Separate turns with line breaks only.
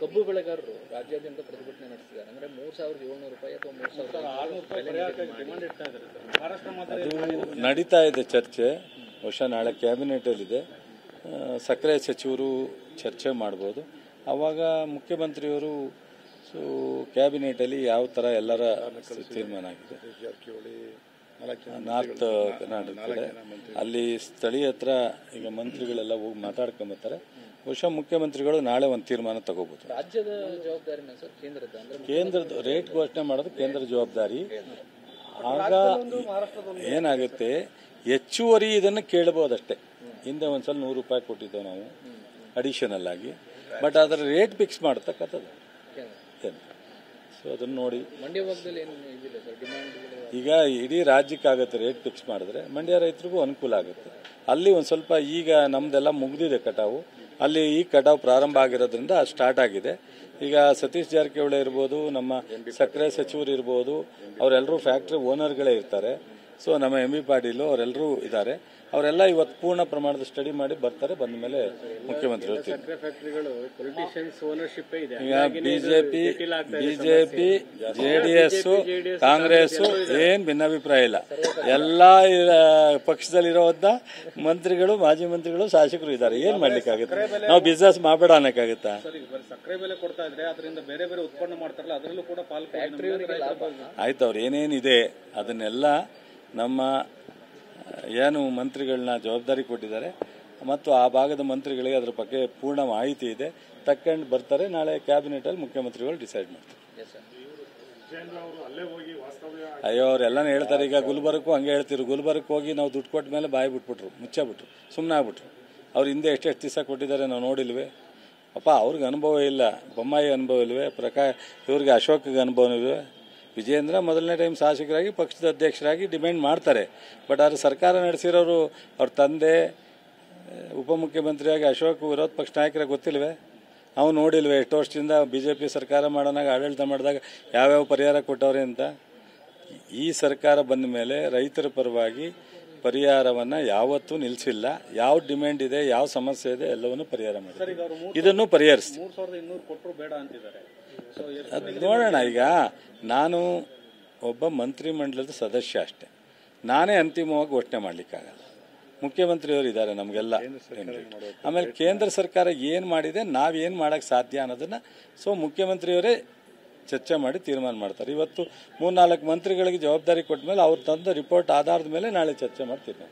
ಕಬ್ಬು ಬೆಳೆಗಾರರು ರಾಜ್ಯಾದ್ಯಂತ ಪ್ರತಿಭಟನೆ ನಡೆಸಿದ್ದಾರೆ. ಅಂದ್ರೆ 3,700 ರೂಪಾಯಿ ಅಥವಾ 3,600
ನಡೀತಾ ಇದೆ ಚರ್ಚೆ. ಬಹುಶಃ ನಾಳೆ ಕ್ಯಾಬಿನೆಟಲ್ಲಿದೆ. ಸಕ್ಕರೆ ಸಚಿವರು ಚರ್ಚೆ ಮಾಡ್ಬೋದು. ಆವಾಗ ಮುಖ್ಯಮಂತ್ರಿಯವರು ಕ್ಯಾಬಿನೆಟಲ್ಲಿ ಯಾವ ಥರ ಎಲ್ಲರ ತೀರ್ಮಾನ ಆಗಿದೆ. ನಾರ್ತ್ ಕರ್ನಾಟಕದಲ್ಲಿ ಅಲ್ಲಿ ಸ್ಥಳೀಯ ಹತ್ರ ಈಗ ಮಂತ್ರಿಗಳೆಲ್ಲ ಹೋಗಿ ಮಾತಾಡ್ಕೊಂಬತ್ತಾರೆ. ಬಹುಶಃ ಮುಖ್ಯಮಂತ್ರಿಗಳು ನಾಳೆ ಒಂದು ತೀರ್ಮಾನ ತಗೋಬಹುದು.
ರಾಜ್ಯದ ಜವಾಬ್ದಾರಿನ ಸರ್
ಕೇಂದ್ರದ ರೇಟ್ ಘೋಷಣೆ ಮಾಡೋದು ಕೇಂದ್ರ ಜವಾಬ್ದಾರಿ. ಆಗ ಏನಾಗುತ್ತೆ, ಹೆಚ್ಚುವರಿ ಇದನ್ನು ಕೇಳಬಹುದಷ್ಟೇ. ಹಿಂದೆ ಒಂದ್ಸಲ 100 ರೂಪಾಯಿ ಕೊಟ್ಟಿದ್ದೇವೆ ನಾವು ಅಡಿಷನಲ್ ಆಗಿ. ಬಟ್ ಅದರ ರೇಟ್ ಫಿಕ್ಸ್ ಮಾಡ್ತಕ್ಕಂಥದ್ದು. ಸೊ ಅದನ್ನು ನೋಡಿ
ಮಂಡ್ಯ ಭಾಗದಲ್ಲಿ ಏನು ಇದಿಲ್ಲ ಸರ್ ಡಿಮ್ಯಾಂಡ್.
ಈಗ ಇಡೀ ರಾಜ್ಯಕ್ಕಾಗುತ್ತೆ ರೇಟ್ ಫಿಕ್ಸ್ ಮಾಡಿದ್ರೆ. ಮಂಡ್ಯ ರೈತರಿಗೂ ಅನುಕೂಲ ಆಗುತ್ತೆ. ಅಲ್ಲಿ ಒಂದು ಸ್ವಲ್ಪ ಈಗ ನಮ್ದೆಲ್ಲ ಮುಗ್ದಿದೆ ಕಟಾವು. ಅಲ್ಲಿ ಈ ಕಟಾವು ಪ್ರಾರಂಭ ಆಗಿರೋದ್ರಿಂದ ಸ್ಟಾರ್ಟ್ ಆಗಿದೆ. ಈಗ ಸತೀಶ್ ಜಾರಕಿಹೊಳಿ ಇರ್ಬೋದು, ನಮ್ಮ ಸಕ್ಕರೆ ಸಚಿವರು ಇರ್ಬೋದು, ಅವರೆಲ್ಲರೂ ಫ್ಯಾಕ್ಟ್ರಿ ಓನರ್ಗಳೇ ಇರ್ತಾರೆ. ಸೊ ನಮ್ಮ ಎಂ ಬಿ ಪಾಟೀಲು ಅವರೆಲ್ಲರೂ ಇದ್ದಾರೆ. ಅವರೆಲ್ಲ ಇವತ್ತು ಪೂರ್ಣ ಪ್ರಮಾಣದ ಸ್ಟಡಿ ಮಾಡಿ ಬರ್ತಾರೆ. ಬಂದ ಮೇಲೆ ಮುಖ್ಯಮಂತ್ರಿಗಳು ಈಗ ಬಿಜೆಪಿ JDS ಕಾಂಗ್ರೆಸ್ ಏನ್ ಭಿನ್ನಾಭಿಪ್ರಾಯ ಇಲ್ಲ. ಎಲ್ಲಾ ಪಕ್ಷದಲ್ಲಿರೋದ ಮಂತ್ರಿಗಳು, ಮಾಜಿ ಮಂತ್ರಿಗಳು, ಶಾಸಕರು ಇದ್ದಾರೆ. ಏನ್ ಮಾಡ್ಲಿಕ್ಕಾಗುತ್ತೆ? ನಾವು ಬಿಸ್ನೆಸ್ ಮಾಡಬೇಡ ಅನ್ನಕ್ಕಾಗುತ್ತಾ?
ಸಕ್ಕರೆ ಬೆಲೆ ಕೊಡ್ತಾ ಇದ್ರೆ ಅದರಿಂದ ಬೇರೆ ಬೇರೆ ಉತ್ಪನ್ನ ಮಾಡ್ತಾರಲ್ಲ, ಅದರಲ್ಲೂ ಕೂಡ
ಆಯ್ತು. ಅವ್ರು ಏನೇನಿದೆ ಅದನ್ನೆಲ್ಲ ನಮ್ಮ ಏನು ಮಂತ್ರಿಗಳನ್ನ ಜವಾಬ್ದಾರಿ ಕೊಟ್ಟಿದ್ದಾರೆ ಮತ್ತು ಆ ಭಾಗದ ಮಂತ್ರಿಗಳಿಗೆ ಅದರ ಬಗ್ಗೆ ಪೂರ್ಣ ಮಾಹಿತಿ ಇದೆ. ತಕ್ಕೊಂಡು ಬರ್ತಾರೆ. ನಾಳೆ ಕ್ಯಾಬಿನೆಟಲ್ಲಿ ಮುಖ್ಯಮಂತ್ರಿಗಳು ಡಿಸೈಡ್ ಮಾಡ್ತಾರೆ. ಅಯ್ಯೋ ಅವರೆಲ್ಲನೂ ಹೇಳ್ತಾರೆ. ಈಗ ಗುಲ್ಬರ್ಗಕ್ಕೂ ಹಂಗೆ ಹೇಳ್ತಿರು. ಗುಲ್ಬರ್ಗಕ್ಕೆ ಹೋಗಿ ನಾವು ದುಡ್ಡು ಕೊಟ್ಟ ಮೇಲೆ ಬಾಯಿ ಬಿಟ್ಬಿಟ್ರು, ಮುಚ್ಚಾಬಿಟ್ರು, ಸುಮ್ಮನೆ ಆಗ್ಬಿಟ್ರು. ಅವ್ರು ಹಿಂದೆ ಎಷ್ಟೆಷ್ಟು ದಿವಸ ಕೊಟ್ಟಿದ್ದಾರೆ ನಾವು ನೋಡಿಲ್ವೇ? ಅಪ್ಪ ಅವ್ರಿಗೆ ಅನುಭವ ಇಲ್ಲ. ಬೊಮ್ಮಾಯಿ ಅನುಭವ ಇಲ್ವೇ? ಇವ್ರಿಗೆ ಅಶೋಕ್ಗೆ ಅನುಭವವಿಲ್ವೇ? ವಿಜೇಂದ್ರ ಮೊದಲನೇ ಟೈಮ್ ಶಾಸಕರಾಗಿ ಪಕ್ಷದ ಅಧ್ಯಕ್ಷರಾಗಿ ಡಿಮ್ಯಾಂಡ್ ಮಾಡ್ತಾರೆ. ಬಟ್ ಆದ್ರೆ ಸರ್ಕಾರ ನಡೆಸಿರೋರು ಅವ್ರ ತಂದೆ ಉಪಮುಖ್ಯಮಂತ್ರಿಯಾಗಿ ಅಶೋಕ್ ವಿರೋಧ ಪಕ್ಷ ನಾಯಕರಾಗಿ ಗೊತ್ತಿಲ್ವೇ? ನಾವು ನೋಡಿಲ್ವೇ ಎಷ್ಟು ವರ್ಷದಿಂದ BJP ಸರ್ಕಾರ ಮಾಡೋನಾಗ ಆಡಳಿತ ಮಾಡಿದಾಗ ಯಾವ್ಯಾವ ಪರಿಹಾರ ಕೊಟ್ಟವ್ರೆ ಅಂತ? ಈ ಸರ್ಕಾರ ಬಂದ ಮೇಲೆ ರೈತರ ಪರವಾಗಿ ಪರಿಹಾರವನ್ನು ಯಾವತ್ತೂ ನಿಲ್ಲಿಸಿಲ್ಲ. ಯಾವ ಡಿಮ್ಯಾಂಡ್ ಇದೆ, ಯಾವ ಸಮಸ್ಯೆ ಇದೆ ಎಲ್ಲವನ್ನೂ ಪರಿಹಾರ ಮಾಡಿ ಇದನ್ನು ಪರಿಹರಿಸ್ತೀವಿ. ಅದು ನೋಡೋಣ. ಈಗ ನಾನು ಒಬ್ಬ ಮಂತ್ರಿಮಂಡಲದ ಸದಸ್ಯ ಅಷ್ಟೇ. ನಾನೇ ಅಂತಿಮವಾಗಿ ಘೋಷಣೆ ಮಾಡಲಿಕ್ಕಾಗಲ್ಲ. ಮುಖ್ಯಮಂತ್ರಿಯವರು ಇದ್ದಾರೆ ನಮಗೆಲ್ಲ. ಆಮೇಲೆ ಕೇಂದ್ರ ಸರ್ಕಾರ ಏನು ಮಾಡಿದೆ, ನಾವೇನು ಮಾಡೋಕ್ಕೆ ಸಾಧ್ಯ ಅನ್ನೋದನ್ನು ಮುಖ್ಯಮಂತ್ರಿಯವರೇ ಚರ್ಚೆ ಮಾಡಿ ತೀರ್ಮಾನ ಮಾಡ್ತಾರೆ. ಇವತ್ತು 3-4 ಮಂತ್ರಿಗಳಿಗೆ ಜವಾಬ್ದಾರಿ ಕೊಟ್ಟ ಮೇಲೆ ಅವ್ರು ತಂದ ರಿಪೋರ್ಟ್ ಆಧಾರದ ಮೇಲೆ ನಾಳೆ ಚರ್ಚೆ ಮಾಡಿ ತೀರ್ಮಾನ.